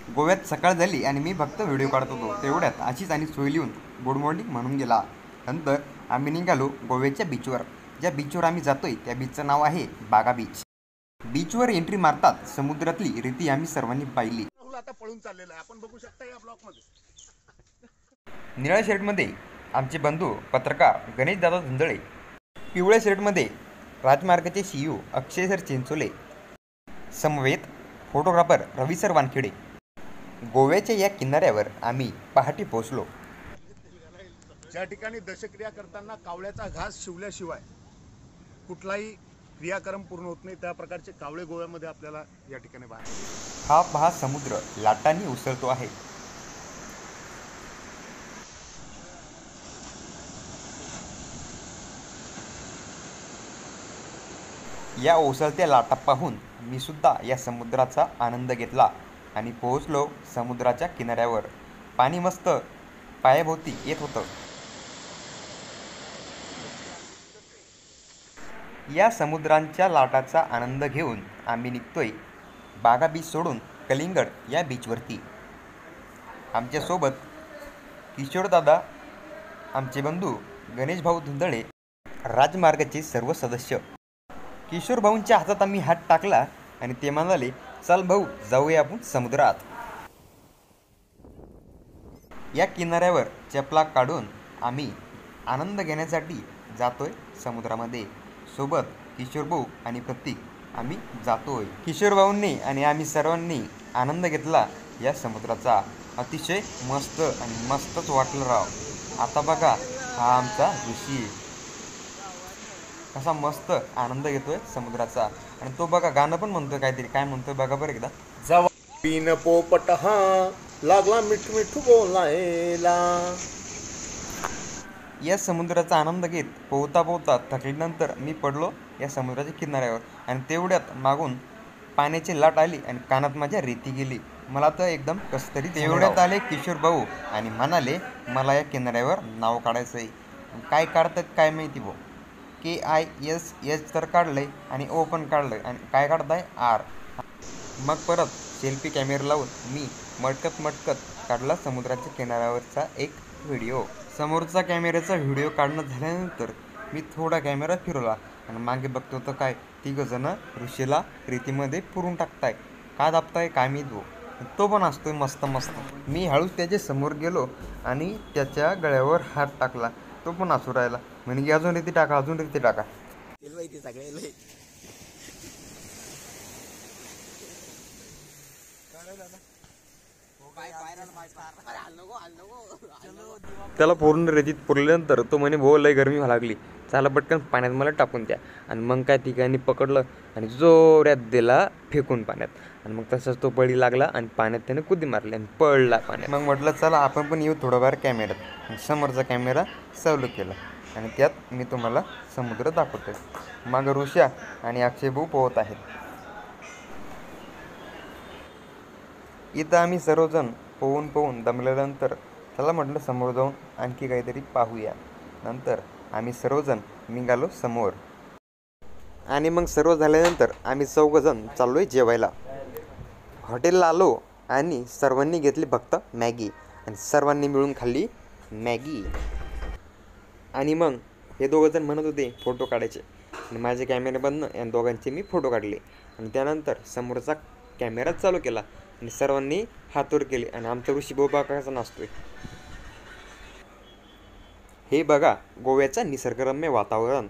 गोव्यात सकाळ झाली आणि मी फक्त व्हिडिओ काढत होतो. तेवढ्यात अशीच आणि सोय लिहून गुड मॉर्निंग म्हणून गेला. नंतर आम्ही निघालो गोव्याच्या बीचवर. ज्या बीचवर आम्ही जातोय त्या बीचचं नाव आहे बागा बीच. बीचवर एंट्री मारतात समुद्रातली रीती आम्ही सर्वांनी पाहिली. आता पळून चाललेला आहे, आपण बघू शकता या ब्लॉकमध्ये. निळ्या शर्टमध्ये आमचे बंधू पत्रकार गणेश दादा धुंदळे, पिवळ्या शर्टमध्ये राजमार्गाचे CEO अक्षय सर चिंचोले, समवेत फोटोग्राफर रवी सर वानखेडे. गोव्याच्या या किनाऱ्यावर आम्ही पहाटे पोहोचलो. ज्या ठिकाणी दशक्रिया करताना कावळ्याचा घास शिवल्याशिवाय कुठलाही क्रियाक्रम पूर्ण होत नाही, त्या प्रकारचे कावळे गोव्यामध्ये आपल्याला या ठिकाणी पाहायला. हा पहा समुद्र लाटांनी उसळतो आहे. या ओसळत्या लाटा पाहून मी सुद्धा या समुद्राचा आनंद घेतला आणि पोहोचलो समुद्राच्या किनाऱ्यावर. पाणी मस्त पायाभोवती येत होतं. या समुद्रांच्या लाटाचा आनंद घेऊन आम्ही निघतोय बागा बीच सोडून कलिंगड या बीचवरती. आमच्यासोबत किशोरदादा, आमचे बंधू गणेश भाऊ धुंदळे, राजमार्गाचे सर्व सदस्य. किशोर भाऊंच्या हातात आम्ही हात टाकला आणि ते म्हणाले, चल भाऊ जाऊया आपण समुद्रात. या किनाऱ्यावर चपला काढून आम्ही आनंद घेण्यासाठी जातोय समुद्रामध्ये. सोबत किशोर भाऊ आणि प्रतीक आम्ही जातोय. किशोर भाऊंनी आणि आम्ही सर्वांनी आनंद घेतला या समुद्राचा. अतिशय मस्त आणि मस्तच वाटलं राव. आता बघा हा आमचा ऋषी कसा मस्त आनंद घेतोय समुद्राचा. आणि तो बघा गाणं पण म्हणतोय काहीतरी. काय म्हणतोय बघा बरं एकदा. जवा पीन पोपट हा लागला मिठू मिठू बोलायला. या समुद्राचा आनंद घेत पोहता पोहता थकल्यानंतर मी पडलो या समुद्राच्या किनाऱ्यावर. आणि तेवढ्यात मागून पाण्याची लाट आली आणि कानात माझ्या रेती गेली. मला तर एकदम कसतरी. तेवढ्यात आले किशोर भाऊ आणि म्हणाले, मला या किनाऱ्यावर नाव काढायचं आहे. काय काढतात काय माहिती भाऊ. KISS तर काढलंय आणि O पण काढलंय आणि काय काढताय R. मग परत सेल्फी कॅमेरा लावून मी मटकत काढला समुद्राच्या किनाऱ्यावरचा एक व्हिडिओ. समोरचा कॅमेऱ्याचा व्हिडिओ काढणं झाल्यानंतर मी थोडा कॅमेरा फिरवला आणि मागे बघतो तर काय तिघंजण ऋषीला रेतीमध्ये पुरून टाकताय. का दाबताय काय मी तो पण असतोय मस्त मस्त. मी हळूच त्याच्या समोर गेलो आणि त्याच्या गळ्यावर हात टाकला. तो पण हसू राहिला. म्हणजे अजून रेती टाका, अजून रेती टाका. त्याला पूर्ण रेतीत पुरल्यानंतर तो म्हणे भाऊ लय गरमी व्हायला लागली, चला पटकन पाण्यात मला टाकून द्या. आणि मग काय ठिकाणी पकडलं आणि जोऱ्यात दिला फेकून पाण्यात. आणि मग तसंच तो पळी लागला आणि पाण्यात त्याने कुदी मारली आणि पळला पाण्यात. मग म्हटलं चला आपण पण येऊ थोडंफार कॅमेऱ्यात. समोरचा कॅमेरा चालू केला आणि त्यात मी तुम्हाला समुद्र दाखवतोय. मग ऋषा आणि अक्षय भाऊ पोहत आहेत. इथं आम्ही सर्वजण पोहून दमल्यानंतर चला म्हटलं समोर जाऊन आणखी काहीतरी पाहूया. नंतर आम्ही सर्वजण निघालो समोर. आणि मग सर्व झाल्यानंतर आम्ही चौघजण चाललोय जेवायला. हॉटेलला आलो आणि सर्वांनी घेतली फक्त मॅगी आणि सर्वांनी मिळून खाल्ली मॅगी. आणि मग हे दोघंजण म्हणत होते फोटो काढायचे आणि माझे कॅमेऱ्यामधनं या दोघांचे मी फोटो काढले. आणि त्यानंतर समोरचा कॅमेरा चालू केला आणि सर्वांनी हातवर केले. आणि आमचा ऋषी बाबा कसा नाचतोय हे बघा. गोव्याचा निसर्गरम्य वातावरण.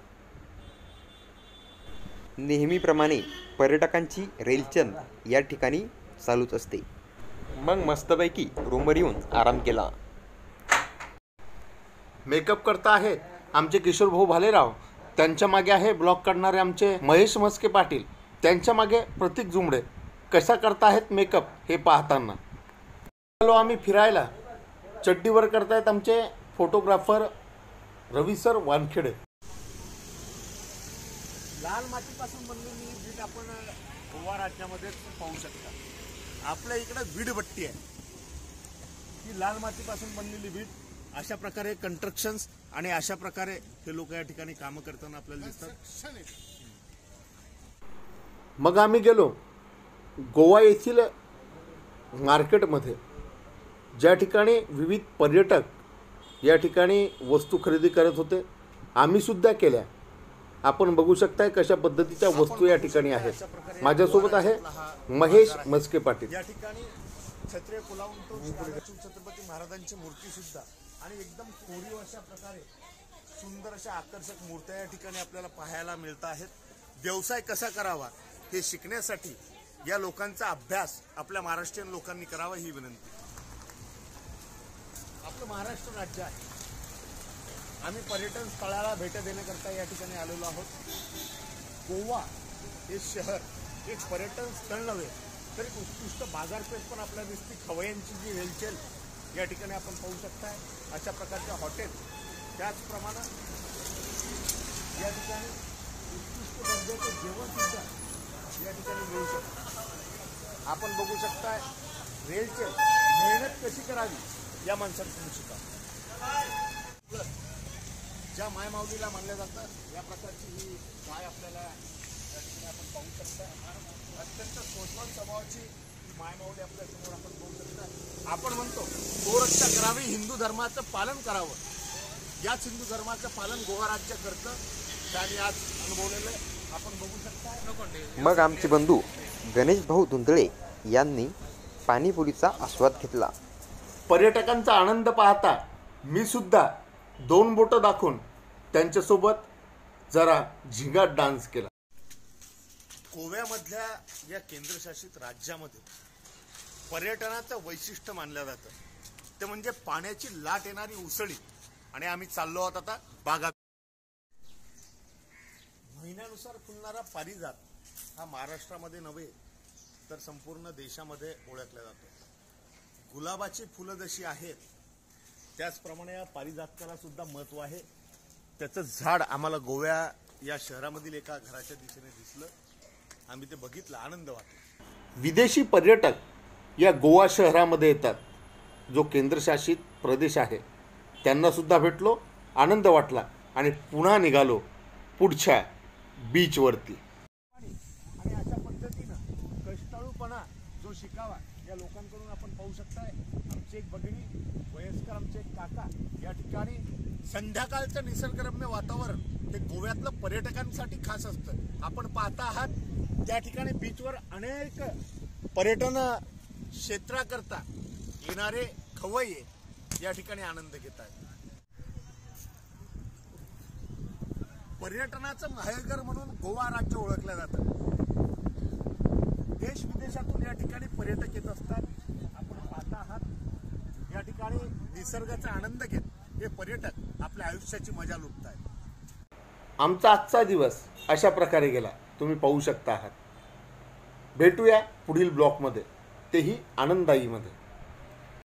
नेहमीप्रमाणे पर्यटकांची रेलचंद या ठिकाणी चालूच असते. मग मस्तपैकी रूमवर येऊन आराम केला. मेकअप करता आहे आमचे किशोर भाऊ भालेराव, त्यांच्या मागे आहे ब्लॉग करणारे आमचे महेश मस्के पाटील, त्यांच्या मागे प्रतीक जुमडे. कसा करता आहेत मेकअप हे पाहताना आलो आम्ही फिरायला. चड्डीवर करतायत आमचे फोटोग्राफर रवी सर वानखेडे. लाल मातीपासून बनलेली बीट आपण गोवा राज्यामध्ये पाहू शकता. आपल्या इकडे वीडभट्टी आहे, ही लाल मातीपासून बनलेली बीट. अशा प्रकारे कंस्ट्रक्शन्स आणि अशा प्रकारे हे लोक या ठिकाणी कामं करताना आपल्याला दिसतात. मग आम्ही गेलो गोवा येथील मार्केटमध्ये ज्या ठिकाणी विविध पर्यटक या ठिकाणी वस्तू खरेदी करत होते, आम्हीसुद्धा केल्या. आपण बघू शकताय कशा पद्धतीच्या वस्तू या ठिकाणी आहेत. माझ्यासोबत आहे महेश मस्के पाटील. या ठिकाणी छत्रे फुलावून तो छत्रपती महाराजांची मूर्ती सुद्धा आणि एकदम कोरीव अशा प्रकारे सुंदर अशा आकर्षक मूर्त्या या ठिकाणी आपल्याला पाहायला मिळत आहेत. व्यवसाय कसा करावा हे शिकण्यासाठी या लोकांचा अभ्यास आपल्या महाराष्ट्रीयन लोकांनी करावा ही विनंती. आपलं महाराष्ट्र राज्य आहे. आम्ही पर्यटन स्थळाला भेट देण्याकरता या ठिकाणी आलेलो आहोत. गोवा हे शहर एक पर्यटन स्थळ नव्हे तर एक उत्कृष्ट बाजारपेठ पण आपल्याला दिसते. खवय्यांची जी हेलचेल या ठिकाणी आपण पाहू शकताय. अशा प्रकारच्या हॉटेल, त्याचप्रमाणे या ठिकाणी उत्कृष्ट दर्जाचं जेवण सुद्धा या ठिकाणी मिळू शकतं. आपण बघू शकताय रेलचेल, मेहनत कशी करावी या माणसांकडून शिका. ज्या मायमाऊलीला मानलं जातं या प्रकारची ही गाय आपल्याला या ठिकाणी आपण पाहू शकता. अत्यंत सोजवळ स्वभावाची ही मायमाऊली आपल्या समोर आपण पाहू शकता. आपण म्हणतो गोरक्षा करावी, हिंदू धर्माचं पालन करावं. याच हिंदू धर्माचं पालन गोवा राज्य करतं. त्याने आज अनुभवलेलं आपण बघू शकता. मग आमचे बंधू गणेश भाऊ धुंदळे यांनी पाणीपुरीचा आस्वाद घेतला. पर्यटकांचा आनंद पाहता मी सुद्धा 2 बोटं दाखवून त्यांच्यासोबत जरा झिंगाट डान्स केला. गोव्यामधल्या या केंद्रशासित राज्यामध्ये पर्यटनाचं वैशिष्ट्य मानलं जातं ते म्हणजे पाण्याची लाट येणारी उसळी. आणि आम्ही चाललो आहोत आता बागा. महिन्यानुसार फुलणारा पारिजात हा महाराष्ट्रामध्ये नव्हे तर संपूर्ण देशामध्ये ओळखला जातो. गुलाबाची फुलं जशी आहेत त्याचप्रमाणे या पारिजातकाला सुद्धा महत्व आहे. त्याचं झाड आम्हाला गोव्या या शहरामधील एका घराच्या दिशेने दिसलं. आम्ही ते बघितलं, आनंद वाटला. विदेशी पर्यटक या गोवा शहरामध्ये येतात, जो केंद्रशासित प्रदेश आहे. त्यांनासुद्धा भेटलो, आनंद वाटला आणि पुन्हा निघालो पुढच्या बीचवरती. आणि अशा पद्धतीनं कष्टाळूपणा जो शिकावा या लोकांकडून आपण पाहू शकताय. आमची एक भगिनी, वयस्कर आमचे एक काका या ठिकाणी संध्याकाळचं निसर्गरम्य वातावरण हे गोव्यातलं पर्यटकांसाठी खास असतं. आपण पाहता आहात त्या ठिकाणी बीचवर अनेक पर्यटन क्षेत्राकरता येणारे खवय्ये या ठिकाणी आनंद घेत आहेत. पर्यटनाचं माहेरघर म्हणून गोवा राज्य ओळखलं जातं. देश विदेशातून या ठिकाणी पर्यटक येत असतात. आपण पाहता आहात या ठिकाणी निसर्गाचा आनंद घेत हे पर्यटक आपल्या आयुष्याची मजा लुटत आहेत. आमचा आजचा दिवस अशा प्रकारे गेला, तुम्ही पाहू शकता आहात. भेटूया पुढील ब्लॉकमध्ये, तेही आनंददायीमध्ये.